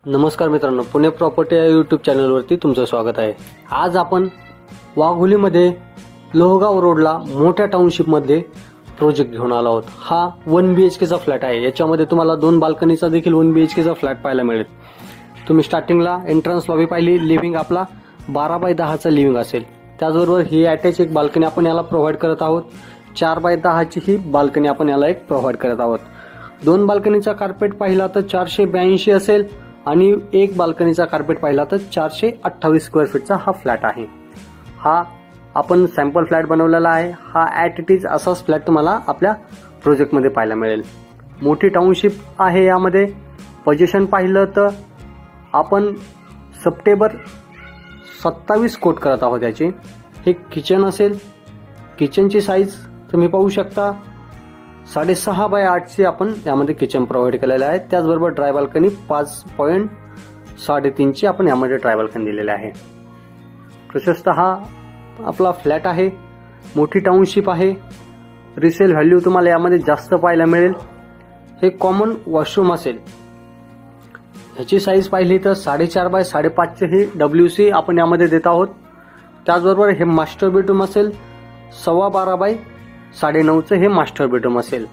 नमस्कार मित्रांनो, पुणे प्रॉपर्टी या यूट्यूब चॅनलवरती तुमचं स्वागत आहे। आज आपण वाघोलीमध्ये लोहगाव रोडला मोठ्या टाउनशिपमध्ये प्रोजेक्ट घेऊन आलो आहोत। हा 1 BHK चा फ्लॅट आहे। याच्यामध्ये तुम्हाला 2 बाल्कनीचा देखील 1 BHK चा फ्लॅट पाहायला मिळेल। तुम्ही स्टार्टिंगला एंट्रन्स लॉबी पाहिली, लिव्हिंग आपला 12x10 चा लिव्हिंग असेल। त्याचबरोबर ही अटॅच एक बाल्कनी आपण याला प्रोव्हाइड करत आहोत। 4x10 ची ही बाल्कनी आपण याला एक प्रोव्हाइड करत आहोत। 2 बाल्कनीचा कार्पेट पाहिला तर 482 असेल आणि एक बाल्कनीचा कार्पेट पाहिला तर 428 स्क्वेअर फीटचा हा फ्लॅट आहे। हा आपण सॅम्पल फ्लॅट बनवलेला आहे। हा ॲट इट इज असाच फ्लॅट तुम्हाला आपल्या प्रोजेक्टमध्ये पाहायला मिळेल। मोठी टाउनशिप आहे। यामध्ये पोझिशन पाहिलं तर आपण सप्टेंबर 27 कोट करत आहोत याची। हे किचन असेल। किचनची साईज तुम्ही पाहू शकता 6.5x8 ची आपण यामध्ये किचन प्रोव्हाइड केलेले आहे। त्याचबरोबर ड्राय बाल्कनी 5.3 ची आपण यामध्ये ड्राय बाल्कनी दिलेली आहे। प्रशस्त हा आपला फ्लॅट आहे। मोठी टाउनशिप आहे। रिसेल व्हॅल्यू तुम्हाला यामध्ये जास्त पाहायला मिळेल। हे कॉमन वॉशरूम असेल। ह्याची साईज पाहिली तर 4.5x5 चे हे WC आपण यामध्ये देत आहोत। त्याचबरोबर हे मास्टर बेडरूम असेल। 12.5x9.5 चे हे मास्टर बेडरूम असेल।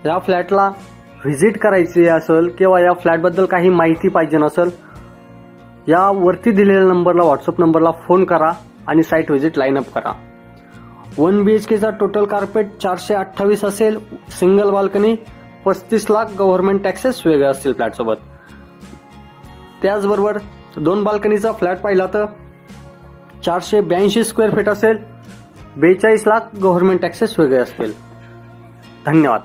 या फ्लॅटला व्हिजिट करायची असेल किंवा या फ्लॅट बद्दल काही माहिती पाहिजे नसेल, या वरती दिलेल्या नंबरला व्हॉट्सअप नंबरला फोन करा आणि साइट व्हिजिट लाईन अप करा। 1 BHK चा टोटल कार्पेट 428 असेल। Single balcony 35 lakh government taxes वेगळे असतील फ्लॅट सोबत। त्याचबरोबर 2 बाल्कनीचा फ्लॅट पाहिला तर 482 स्क्वेअर फीट असेल। 42 लाख गव्हर्नमेंट टॅक्सेस वेगळे असतील। धन्यवाद।